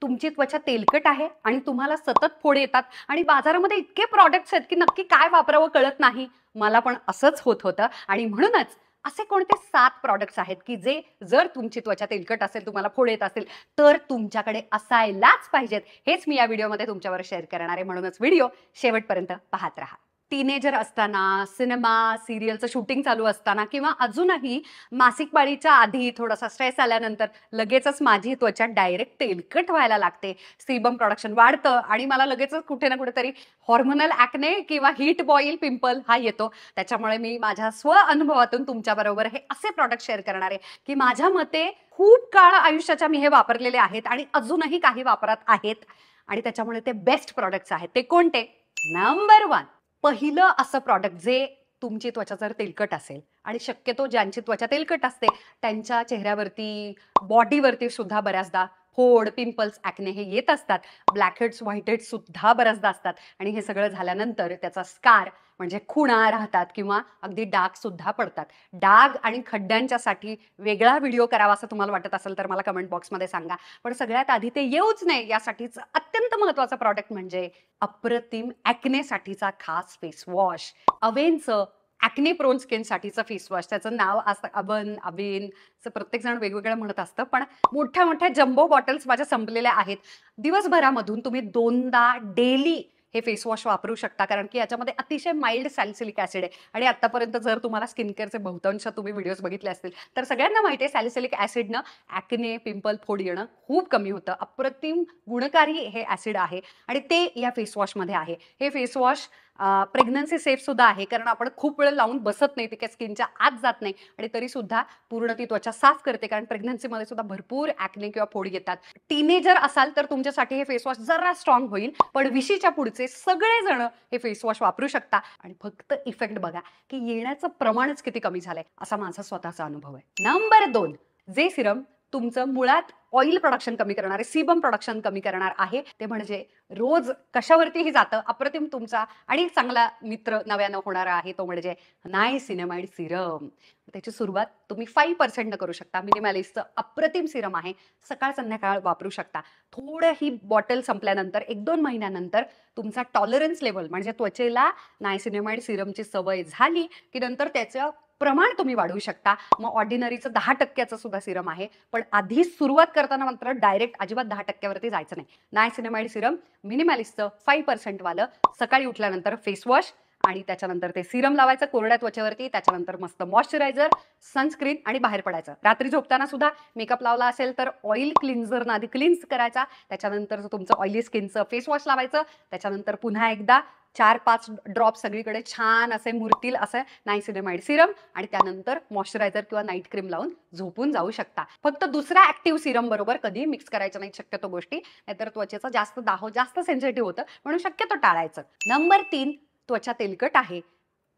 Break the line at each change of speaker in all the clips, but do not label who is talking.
तुमची त्वचा तेलकट आहे आणि तुम्हाला सतत फोड येतात आणि बाजारामध्ये इतके प्रॉडक्ट्स आहेत की नक्की काय वापरावं कळत नाही. मला पण असंच होत होतं आणि म्हणूनच असे कोणते 7 प्रॉडक्ट्स आहेत की जे जर तुमची त्वचा तेलकट असेल, तुम्हाला फोड येत असेल, तर तुमच्याकडे असायलाच पाहिजेत. हेच मी या व्हिडिओमध्ये तुमच्यावर शेअर करणार आहे. म्हणूनच व्हिडिओ शेवटपर्यंत पाहत राहा. टीनेजर असताना, सिनेमा, सिरियलचं शूटिंग चालू असताना किंवा अजूनही मासिक पाळीच्या आधी थोडासा स्ट्रेस आल्यानंतर लगेचच माझी त्वचा डायरेक्ट तेलकट व्हायला लागते. सीबम प्रोडक्शन वाढतं आणि मला लगेचच कुठे ना कुठेतरी हॉर्मोनल ॲक्ने किंवा हीट बॉईल पिंपल हा येतो. त्याच्यामुळे मी माझ्या स्व अनुभवातून तुमच्याबरोबर हे असे प्रॉडक्ट शेअर करणार आहे की माझ्या मते खूप काळ आयुष्याच्या मी हे वापरलेले आहेत आणि अजूनही काही वापरत आहेत आणि त्याच्यामुळे ते बेस्ट प्रॉडक्ट्स आहेत. ते कोणते? नंबर 1, पहिलं असं प्रॉडक्ट जे तुमची त्वचा जर तेलकट असेल आणि शक्यतो ज्यांची त्वचा तेलकट असते त्यांच्या चेहऱ्यावरती, बॉडीवरती सुद्धा बऱ्याचदा फोड, पिंपल्स, ॲक्ने हे येत असतात. ब्लॅक हेड्स, व्हाईट हेड्स सुद्धा बऱ्याचदा असतात आणि हे सगळं झाल्यानंतर त्याचा स्कार म्हणजे खुणा राहतात किंवा अगदी डाग सुद्धा पडतात. डाग आणि खड्ड्यांच्यासाठी वेगळा व्हिडिओ करावा असं तुम्हाला वाटत असेल तर मला कमेंट बॉक्समध्ये सांगा. पण सगळ्यात आधी ते येऊच नये यासाठीच अत्यंत महत्त्वाचं प्रॉडक्ट म्हणजे अप्रतिम ॲक्नेसाठीचा खास फेस वॉश. अवेनचं ॲक्ने प्रोन स्किनसाठीचं फेस वॉश. त्याचं नाव असतं अवेन. प्रत्येकजण वेगवेगळं म्हणत असतं, पण मोठ्या मोठ्या जम्बो बॉटल्स माझ्या संपलेल्या आहेत. दिवसभरामधून तुम्ही 2दा डेली हे फेस वॉश वापरू शकता, कारण की याच्यामध्ये अतिशय माइल्ड सॅलिसिलिक ॲसिड आहे. आणि आतापर्यंत जर तुम्हाला स्किन केअरचे बहुतांश तुम्ही व्हिडिओज बघितले असतील तर सगळ्यांना माहिती आहे सॅलिसिलिक ॲसिडनं ॲक्ने, पिंपल, फोड येणं खूप कमी होतं. अप्रतिम गुणकारी हे ॲसिड आहे आणि ते या फेस वॉशमध्ये आहे. हे फेस वॉश प्रेग्नन्सी सेफ सुद्धा आहे, कारण आपण खूप वेळ लावून बसत नाही, ते काय स्किनच्या आत जात नाही आणि तरी सुद्धा पूर्ण ती त्वचा साफ करते, कारण प्रेग्नन्सीमध्ये सुद्धा भरपूर ॲक्ने किंवा फोड येतात. टीनेजर असाल तर तुमच्यासाठी हे फेस वॉश जरा स्ट्रॉंग होईल, पण 20च्या पुढचे सगळेजण हे फेस वॉश वापरू शकता आणि फक्त इफेक्ट बघा की येण्याचं प्रमाणच किती कमी झालंय, असा माझा स्वतःचा अनुभव आहे. नंबर 2, जे सिरम तुमचं मुळात ऑइल प्रोडक्शन कमी करणार आहे, सीबम प्रोडक्शन कमी करणार आहे, ते म्हणजे रोज कशावरतीही जातं अप्रतिम तुमचा आणि चांगला मित्र नव्यानं होणारा आहे, तो म्हणजे नायसिनामाइड सिरम. त्याची सुरुवात तुम्ही 5% करू शकता. मिनिमॅलिस्टचं अप्रतिम सिरम आहे. सकाळ संध्याकाळ वापरू शकता. थोडं ही बॉटल संपल्यानंतर 1-2 महिन्यानंतर तुमचा टॉलरन्स लेवल म्हणजे त्वचेला नायसिनामाइड सिरमची सवय झाली की नंतर त्याचं प्रमाण तुम्ही वाढवू शकता. मग ऑर्डिनरीचं 10% सुद्धा सिरम आहे, पण आधी सुरुवात करताना मात्र डायरेक्ट अजिबात 10% वरती जायचं नाही. नायसिनामाइड सिरम मिनिमॅलिस्टचं 5% वालं सकाळी उठल्यानंतर फेस वॉश आणि त्याच्यानंतर ते सिरम लावायचं कोरड्या त्वचेवरती. त्याच्यानंतर मस्त मॉइश्चरायझर, सनस्क्रीन आणि बाहेर पडायचं. रात्री झोपताना सुद्धा मेकअप लावला असेल तर ऑइल क्लिन्झरनं आधी क्लिन्स करायचा. त्याच्यानंतर तुमचं ऑइली स्किनचं फेस वॉश लावायचं. त्याच्यानंतर पुन्हा एकदा 4-5 ड्रॉप सगळीकडे छान असे मुरतील असं नायसिनामाइड सिरम आणि त्यानंतर मॉइश्चरायझर किंवा नाईट क्रीम लावून झोपून जाऊ शकता. फक्त दुसऱ्या ॲक्टिव्ह सिरम बरोबर कधी मिक्स करायचं नाही शक्यतो गोष्टी, नाहीतर त्वचेचा जास्त दाह जास्त सेन्सिटिव्ह होतं, म्हणून शक्यतो टाळायचं. नंबर 3, त्वचा तेलकट आहे,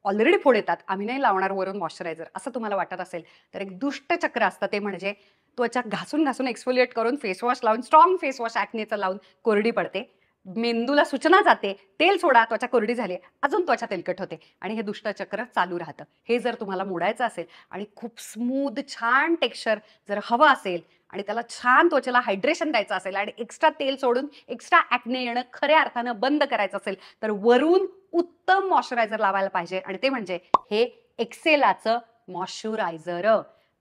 ऑलरेडी फोड येतात, आम्ही नाही लावणार वरून मॉइश्चरायझर असं तुम्हाला वाटत असेल तर एक दुष्ट चक्र असतं, ते म्हणजे त्वचा घासून घासून एक्सफोलिएट करून फेस वॉश लावून, स्ट्रॉंग फेस वॉश ॲक्नेचं लावून कोरडी पडते. मेंदूला सूचना जाते, तेल सोडा, त्वचा कोरडी झाली, अजून त्वचा तेलकट होते आणि हे दुष्ट चक्र चालू राहतं. हे जर तुम्हाला मोडायचं असेल आणि खूप स्मूथ छान टेक्स्चर जर हवं असेल आणि त्याला छान त्वचेला हायड्रेशन द्यायचं असेल आणि एक्स्ट्रा तेल सोडून एक्स्ट्रा ॲक्ने येणं खऱ्या अर्थानं बंद करायचं असेल तर वरून उत्तम मॉइश्चरायझर लावायला पाहिजे आणि ते म्हणजे हे एक्सेलाचं मॉइश्चरायझर.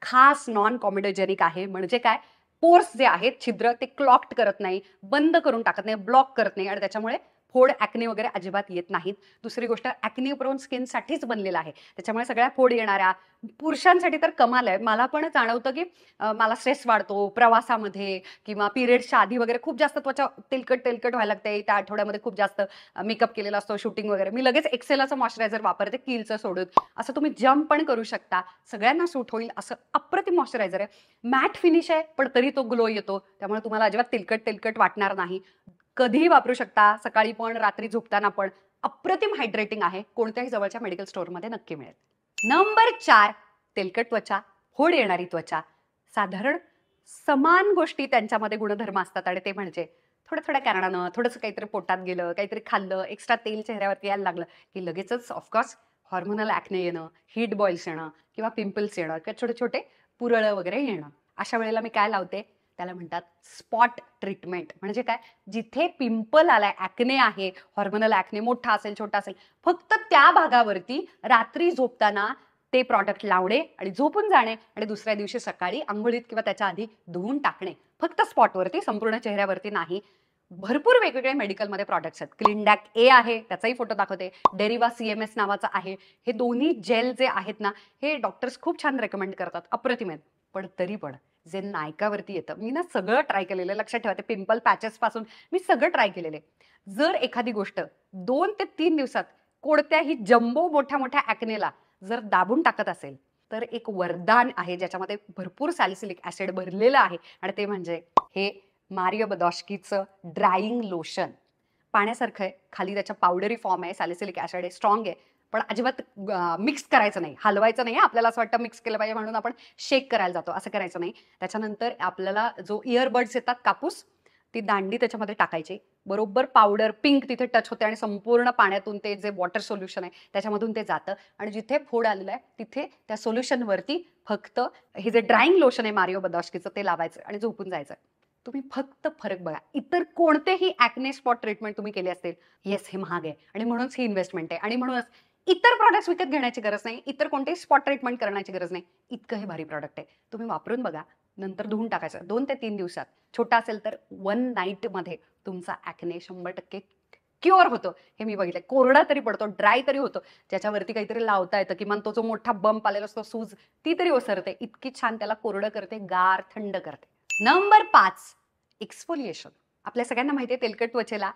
खास नॉन कॉमेडोजेनिक आहे, म्हणजे काय, पोर्स जे आहेत छिद्र ते क्लॉक्ड करत नाही, बंद करून टाकत नाही, ब्लॉक करत नाही आणि त्याच्यामुळे फोड, ॲक्ने वगैरे अजिबात येत नाहीत. दुसरी गोष्ट, ॲक्ने प्रोन स्किनसाठीच बनलेला आहे, त्याच्यामुळे सगळ्या फोड येणाऱ्या पुरुषांसाठी तर कमाल आहे. मला पण जाणवतं की मला स्ट्रेस वाढतो प्रवासामध्ये किंवा पिरियड्सच्या आधी वगैरे खूप जास्त त्वचा तेलकट तेलकट व्हायला लागते. त्या आठवड्यामध्ये खूप जास्त मेकअप केलेला असतो, शूटिंग वगैरे. मी लगेच एक्सेलाचं मॉइश्चरायझर वापरते, कीलचं सोडून. असं तुम्ही जम्प पण करू शकता, सगळ्यांना सूट होईल असं अप्रतिम मॉइश्चरायझर आहे. मॅट फिनिश आहे पण तरी तो ग्लो येतो, त्यामुळे तुम्हाला अजिबात तेलकट तेलकट वाटणार नाही. कधीही वापरू शकता, सकाळी पण रात्री झोपताना पण. अप्रतिम हायड्रेटिंग आहे, कोणत्याही जवळच्या मेडिकल स्टोअरमध्ये नक्की मिळेल. नंबर 4, तेलकट त्वचा, फोड येणारी त्वचा, साधारण समान गोष्टी त्यांच्यामध्ये गुणधर्म असतात आणि ते म्हणजे थोड्या थोड्या कारणानं थोडंसं काहीतरी पोटात गेलं, काहीतरी खाल्लं, एक्स्ट्रा तेल चेहऱ्यावरती यायला लागलं की लगेचच ऑफकोर्स हॉर्मोनल ॲक्ने येणं, हीट बॉईल्स येणं किंवा पिंपल्स येणं किंवा छोटे छोटे पुरळ वगैरे येणं. अशा वेळेला मी काय लावते, त्याला म्हणतात स्पॉट ट्रीटमेंट. म्हणजे काय, जिथे पिंपल आलाय, ॲक्ने आहे, हॉर्मोनल ॲक्ने मोठा असेल छोटा असेल, फक्त त्या भागावरती रात्री झोपताना ते प्रॉडक्ट लावणे आणि झोपून जाणे आणि दुसऱ्या दिवशी सकाळी अंघोळीत किंवा त्याच्या आधी धुवून टाकणे. फक्त स्पॉटवरती, संपूर्ण चेहऱ्यावरती नाही. भरपूर वेगवेगळे मेडिकलमध्ये प्रॉडक्ट्स आहेत. क्लिनडॅक ए आहे, त्याचाही फोटो दाखवते. डेरिवा CMS नावाचा आहे. हे दोन्ही जेल जे आहेत ना, हे डॉक्टर्स खूप छान रेकमेंड करतात, अप्रतिम आहेत. पण तरी पण जे नायकावरती येतं, मी ना सगळं ट्राय केलेलं आहे. लक्षात ठेवा, ते पिंपल पॅचेस पासून मी सगळं ट्राय केलेलं आहे. जर एखादी गोष्ट 2 ते 3 दिवसात कोणत्याही जम्बो मोठ्या मोठ्या ॲक्नेला जर दाबून टाकत असेल, तर एक वरदान आहे ज्याच्यामध्ये भरपूर सॅलिसिलिक ॲसिड भरलेलं आहे आणि ते म्हणजे हे मारिओ बदॉस्कीचं ड्रायिंग लोशन. पाण्यासारखं आहे, खाली त्याच्या पावडरी फॉर्म आहे, सॅलिसिलिक ॲसिड आहे, स्ट्रॉंग आहे, पण अजिबात मिक्स करायचं नाही, हलवायचं नाही. आपल्याला असं वाटतं मिक्स केलं पाहिजे म्हणून आपण शेक करायला जातो, असं करायचं नाही. त्याच्यानंतर आपल्याला जो इयरबड्स येतात, कापूस, ती दांडी त्याच्यामध्ये टाकायची. बरोबर पावडर पिंक तिथे टच होते आणि संपूर्ण पाण्यातून ते जे वॉटर सोल्युशन आहे त्याच्यामधून ते जातं आणि जिथे फोड आलेलं आहे तिथे त्या सोल्युशनवरती फक्त हे जे ड्रायिंग लोशन आहे मारिओ बदॉस्कीचं ते लावायचं आणि झोपून जायचं. तुम्ही फक्त फरक बघा. इतर कोणतेही ॲक्ने स्पॉट ट्रीटमेंट तुम्ही केले असतील, येस हे महाग आहे आणि म्हणूनच ही इन्व्हेस्टमेंट आहे आणि म्हणूनच इतर प्रॉडक्ट्स विकत घेण्याची गरज नाही, इतर कोणतेही स्पॉट ट्रीटमेंट करण्याची गरज नाही. इतकं हे भारी प्रॉडक्ट आहे. तुम्ही वापरून बघा, नंतर धुवून टाकायचं. 2 ते 3 दिवसात. छोटा असेल तर 1 नाईटमध्ये तुमचा ॲक्ने 100% क्युअर होतो. हे मी बघितलंय. कोरडा तरी पडतो, ड्राय तरी होतो. ज्याच्यावरती काहीतरी लावता येतं, किमान तो जो मोठा बंप आलेला असतो, सूज, ती तरी ओसरते. इतकी छान त्याला कोरडं करते, गार थंड करते. Number 5, exfoliation. आपल्या सगळ्यांना माहिती आहे, तेलकट त्वचेला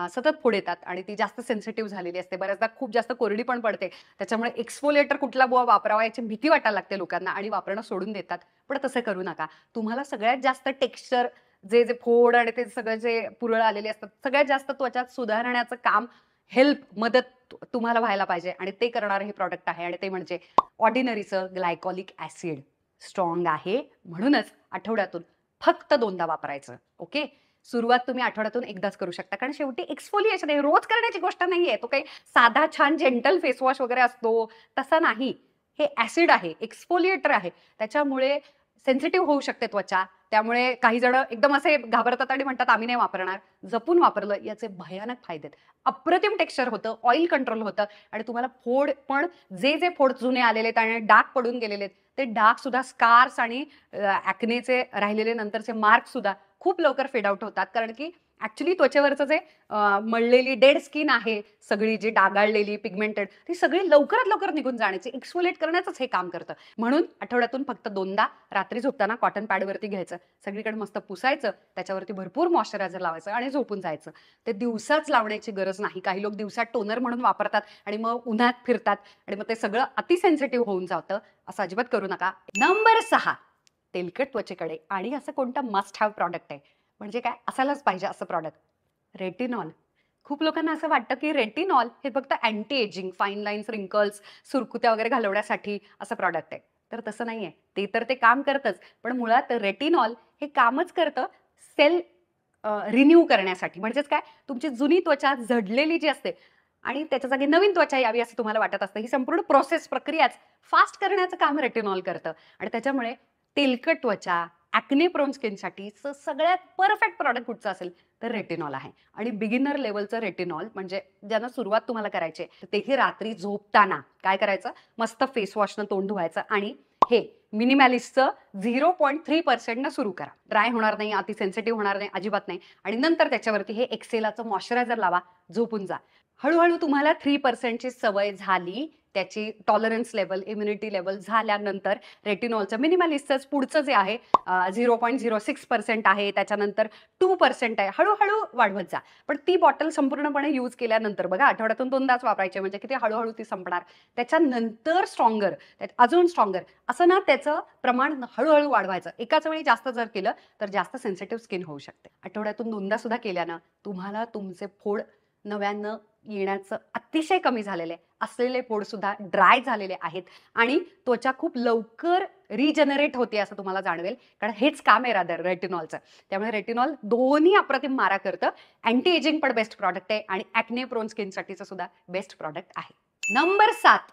सतत फोड येतात आणि ती जास्त सेन्सिटिव्ह झालेली असते. बऱ्याचदा खूप जास्त कोरडी पण पडते. त्याच्यामुळे एक्सफोलिएटर कुठला बुवा वापरावा याची भीती वाटायला लागते लोकांना आणि वापरणं सोडून देतात. पण तसं करू नका. तुम्हाला सगळ्यात जास्त टेक्स्चर, जे जे फोड आणि ते सगळं जे पुरळ आलेले असतात, सगळ्यात जास्त त्वचा सुधारण्याचं काम, मदत तुम्हाला व्हायला पाहिजे आणि ते करणारं हे प्रॉडक्ट आहे आणि ते म्हणजे ऑर्डिनरीचं ग्लायकॉलिक ॲसिड. स्ट्रॉंग आहे म्हणूनच आठवड्यातून फक्त 2दा वापरायचं. ओके, सुरुवात तुम्ही आठवड्यातून एकदाच करू शकता, कारण शेवटी एक्सफोलिएशन आहे, रोज करण्याची गोष्ट नाहीये. तो काही साधा छान जेंटल फेस वॉश वगैरे असतो तसा नाही. हे ॲसिड आहे, एक्सफोलिएटर आहे. त्याच्यामुळे सेन्सिटिव्ह होऊ शकते त्वचा. त्यामुळे काही जण एकदम असे घाबरतात आणि म्हणतात आम्ही नाही वापरणार. जपून वापरलं याचे भयानक फायदे आहेत. अप्रतिम टेक्स्चर होतं, ऑइल कंट्रोल होतं आणि तुम्हाला फोड पण, जे फोड जुने आलेले आहेत आणि डाग पडून गेलेले आहेत, ते डाग सुद्धा, स्कार्स आणि ॲक्नेचे राहिलेले नंतरचे मार्क सुद्धा खूप लवकर फेड आउट होतात. कारण की ऍक्च्युली त्वचेवरचं जे मळलेली डेड स्किन आहे, सगळी जी डागाळलेली पिगमेंटेड, ती सगळी लवकरात लवकर निघून जाण्याची, एक्सफोलिएट करण्याचंच हे काम करतं. म्हणून आठवड्यातून फक्त 2दा रात्री झोपताना कॉटन पॅडवरती घ्यायचं, सगळीकडे मस्त पुसायचं, त्याच्यावरती भरपूर मॉइश्चरायझर लावायचं आणि झोपून जायचं. ते दिवसाच लावण्याची गरज नाही. काही लोक दिवसात टोनर म्हणून वापरतात आणि मग उन्हात फिरतात आणि मग ते सगळं अतिसेन्सिटिव्ह होऊन जातं. असं अजिबात करू नका. नंबर 6, तेलकट त्वचेकडे आणि असं कोणतं मस्ट हॅव प्रॉडक्ट आहे, म्हणजे काय असायलाच पाहिजे असं प्रॉडक्ट, रेटिनॉल. खूप लोकांना असं वाटतं की रेटिनॉल हे फक्त anti ageing, fine lines, wrinkles, सुरकुत्या वगैरे घालवण्यासाठी असं प्रॉडक्ट आहे. तर तसं नाहीये. ते ते काम करतच, पण मुळात रेटिनॉल हे कामच करतं सेल रिन्यू करण्यासाठी. म्हणजेच काय, तुमची जुनी त्वचा झडलेली जी असते आणि त्याच्या जागी नवीन त्वचा यावी असं तुम्हाला वाटत असतं, ही संपूर्ण प्रोसेस, प्रक्रियाच फास्ट करण्याचं काम रेटिनॉल करतं. आणि त्याच्यामुळे तेलकट त्वचा, ॲक्ने प्रोन स्किनसाठी सगळ्यात परफेक्ट प्रॉडक्ट कुठचं असेल तर रेटिनॉल आहे. आणि बिगिनर लेवलचं रेटिनॉल, म्हणजे ज्यांना सुरुवात तुम्हाला करायची आहे, तर तेही रात्री झोपताना काय करायचं, मस्त फेस वॉशनं तोंड धुवायचं आणि हे मिनिमॅलिस्टचं 0.3% सुरू करा. ड्राय होणार नाही, अति सेन्सिटिव्ह होणार नाही, अजिबात नाही. आणि नंतर त्याच्यावरती हे एक्सेलाचं मॉइश्चरायझर लावा, झोपून जा. हळूहळू तुम्हाला 3%ची सवय झाली, त्याची टॉलरन्स लेवल, इम्युनिटी लेवल झाल्यानंतर रेटिनॉलचं मिनिमलिस्टच पुढचं जे आहे 0.06% आहे, त्याच्यानंतर 2% आहे, हळूहळू वाढवत जा. पण ती बॉटल संपूर्णपणे यूज केल्यानंतर बघा, आठवड्यातून 2दाच वापरायचे, म्हणजे किती हळूहळू ती संपणार. त्याच्यानंतर स्ट्रॉंगर, अजून स्ट्रॉंगर, असं ना त्याचं प्रमाण हळूहळू वाढवायचं. एकाच वेळी जास्त जर केलं तर जास्त सेन्सिटिव्ह स्किन होऊ शकते. आठवड्यातून 2दा सुद्धा केल्यानं तुम्हाला तुमचे फोड नव्यानं येण्याचं अतिशय कमी झालेले असलेले फोड सुद्धा ड्राय झालेले आहेत आणि त्वचा खूप लवकर रिजनरेट होते असं तुम्हाला जाणवेल, कारण हेच काम आहे रादर रेटिनॉलचं. त्यामुळे रेटिनॉल दोन्ही अप्रतिम मारा करतं. अँटी एजिंग पण बेस्ट प्रॉडक्ट आहे आणि ॲक्ने प्रोन स्किनसाठीचं सुद्धा बेस्ट प्रॉडक्ट आहे. नंबर 7,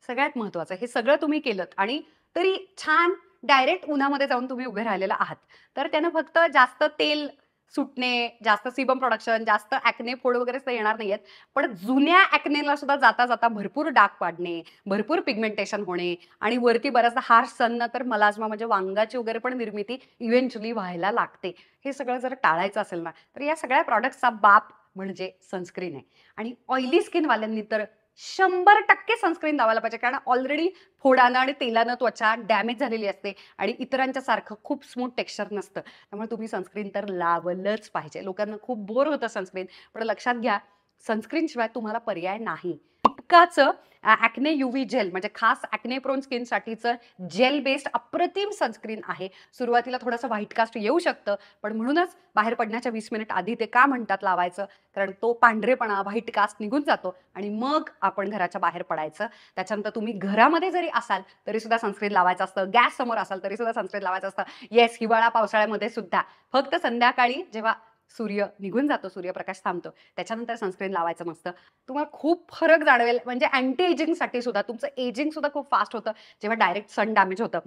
सगळ्यात महत्वाचं, हे सगळं तुम्ही केलं आणि तरी छान डायरेक्ट उन्हामध्ये जाऊन तुम्ही उभे राहिलेला आहात, तर त्यानं फक्त जास्त तेल सुटणे, जास्त सीबम प्रोडक्शन, जास्त ॲक्ने फोड वगैरे तर येणार नाहीयेत. पण जुन्या ॲक्नेला सुद्धा जाता-जाता भरपूर डाग पाडणे, भरपूर पिगमेंटेशन होणे आणि वरती बऱ्याचदा हार्श सननं तर मलाज्मा म्हणजे वांगाची वगैरे पण निर्मिती इव्हेंच्युअली व्हायला लागते. हे सगळं जर टाळायचं असेल ना, तर या सगळ्या प्रॉडक्ट्सचा बाप म्हणजे सनस्क्रीन आहे. आणि ऑइली स्किनवाल्यांनी तर 100% सनस्क्रीन लावायला पाहिजे. कारण ऑलरेडी फोडानं आणि तेलानं त्वचा डॅमेज झालेली असते आणि इतरांच्या सारखं खूप स्मूथ टेक्स्चर नसतं. त्यामुळे तुम्ही सनस्क्रीन तर लावलंच पाहिजे. लोकांना खूप बोर होतं सनस्क्रीन, पण लक्षात घ्या सनस्क्रीन शिवाय तुम्हाला पर्याय नाही. इतकाचं ॲक्ने यूव्ही जेल म्हणजे खास ॲक्ने प्रोन स्किनसाठीचं जेल बेस्ड अप्रतिम सनस्क्रीन आहे. सुरुवातीला थोडंसं व्हाईट कास्ट येऊ शकतं, पण म्हणूनच बाहेर पडण्याच्या 20 मिनिट आधी ते का म्हणतात लावायचं? कारण तो पांढरेपणा, व्हाईट कास्ट निघून जातो आणि मग आपण घराच्या बाहेर पडायचं. त्याच्यानंतर तुम्ही घरामध्ये जरी असाल तरी सुद्धा सनस्क्रीन लावायचं असतं. गॅस समोर असाल तरी सुद्धा सनस्क्रीन लावायचं असतं. येस, हिवाळा पावसाळ्यामध्ये सुद्धा. फक्त संध्याकाळी जेव्हा सूर्य निघून जातो, सूर्यप्रकाश थांबतो, त्याच्यानंतर सनस्क्रीन लावायचं नसतं. तुम्हाला खूप फरक जाणवेल. म्हणजे अँटी एजिंगसाठी सुद्धा तुमचं एजिंग सुद्धा खूप फास्ट होतं जेव्हा डायरेक्ट सन डॅमेज होतं.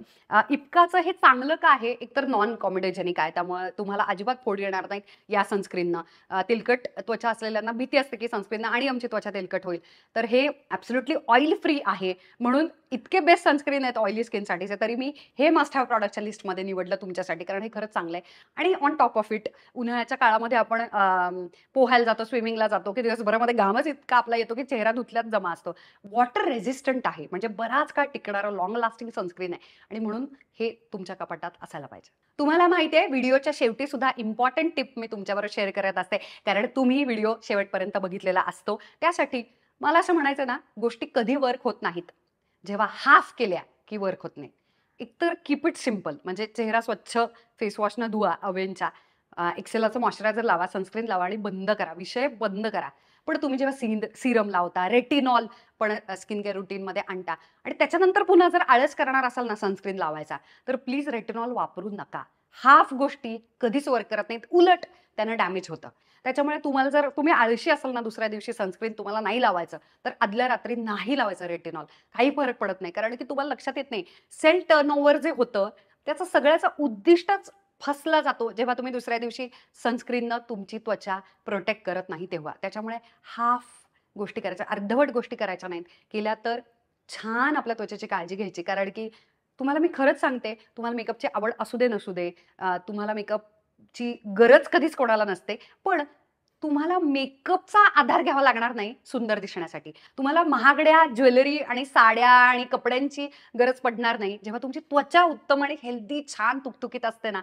इतकाचं हे चांगलं का आहे? एकतर नॉन कॉमेडोजेनिक आहे, त्यामुळे तुम्हाला अजिबात फोड येणार नाहीत या सनस्क्रीननं. तेलकट त्वचा असलेल्यांना भीती असते की सनस्क्रीननं आणि आमची त्वचा तेलकट होईल. तर हे ॲब्सोल्युटली ऑइल फ्री आहे. म्हणून इतके बेस्ट सनस्क्रीन आहेत ऑइली स्किनसाठीचे, तरी मी हे मस्ट हॅव प्रॉडक्टच्या लिस्टमध्ये निवडलं तुमच्यासाठी, कारण हे खरंच चांगलं आहे. आणि ऑन टॉप ऑफ इट उन्हाळ्याच्या काळामध्ये आपण पोहायला जातो, स्विमिंगला जातो की दिवसभरामध्ये घामच इतका आपला येतो की चेहरा धुतल्यात जमा असतो. वॉटर रेझिस्टंट आहे, म्हणजे बराच काळ टिकणारं लॉंग लास्टिंग सनस्क्रीन आहे आणि म्हणून हे तुमच्या कपाटात असायला पाहिजे. तुम्हाला माहिती आहे व्हिडिओच्या शेवटी सुद्धा इम्पॉर्टंट टिप मी तुमच्याबरोबर शेअर करत असते, कारण तुम्ही व्हिडिओ शेवटपर्यंत बघितलेला असतो. त्यासाठी मला असं म्हणायचं ना, गोष्टी कधी वर्क होत नाहीत जेव्हा हाफ केल्या की वर्क होत नाही. एकतर कीप इट सिम्पल, म्हणजे चेहरा स्वच्छ फेसवॉशनं धुवा अवेनच्या, एक्सेलाचं मॉइश्चरायझर लावा, सनस्क्रीन लावा आणि बंद करा, विषय बंद करा. पण तुम्ही जेव्हा सीरम लावता, रेटिनॉल पण स्किन केअर रुटीनमध्ये आणता आणि त्याच्यानंतर पुन्हा जर आळस करणार असाल ना सनस्क्रीन लावायचा, तर प्लीज रेटिनॉल वापरू नका. हाफ गोष्टी कधीच वर्क करत नाहीत, उलट त्यानं डॅमेज होतं. त्याच्यामुळे तुम्हाला जर तुम्ही आळशी असाल ना, दुसऱ्या दिवशी सनस्क्रीन तुम्हाला नाही लावायचं, तर आदल्या रात्री नाही लावायचं रेटिनॉल. काही फरक पडत नाही, कारण की तुम्हाला लक्षात येत नाही सेल टर्नओव्हर जे होतं त्याचं सगळ्याचं उद्दिष्टच फसला जातो जेव्हा तुम्ही दुसऱ्या दिवशी सनस्क्रीननं तुमची त्वचा प्रोटेक्ट करत नाही तेव्हा. त्याच्यामुळे हाफ गोष्टी करायच्या, अर्धवट गोष्टी करायच्या नाहीत. केल्या तर छान आपल्या त्वचेची काळजी घ्यायची. कारण की तुम्हाला मी खरंच सांगते, तुम्हाला मेकअपची आवड असू दे नसू दे, तुम्हाला मेकअपची गरज कधीच कोणाला नसते. पण तुम्हाला मेकअपचा आधार घ्यावा लागणार नाही सुंदर दिसण्यासाठी. तुम्हाला महागड्या ज्वेलरी आणि साड्या आणि कपड्यांची गरज पडणार नाही. जेव्हा तुमची त्वचा उत्तम आणि हेल्दी, छान तुकतुकीत असते ना,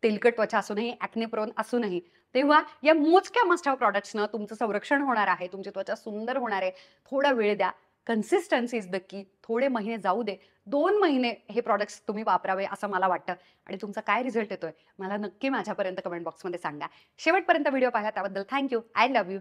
तेलकट त्वचा असूनही, ॲक्ने प्रोन असूनही, तेव्हा या मोजक्या मस्ट हॅव प्रॉडक्ट्सनं तुमचं संरक्षण होणार आहे, तुमची त्वचा सुंदर होणार आहे. थोडा वेळ द्या. Consistency is the key. थोडे महिने जाऊ दे. 2 महिने हे प्रॉडक्ट्स तुम्ही वापरावे असं मला वाटतं आणि तुमचा काय रिझल्ट येतोय मला नक्की माझ्यापर्यंत कमेंट बॉक्समध्ये सांगा. शेवटपर्यंत व्हिडिओ पाहिला त्याबद्दल thank you. I love you.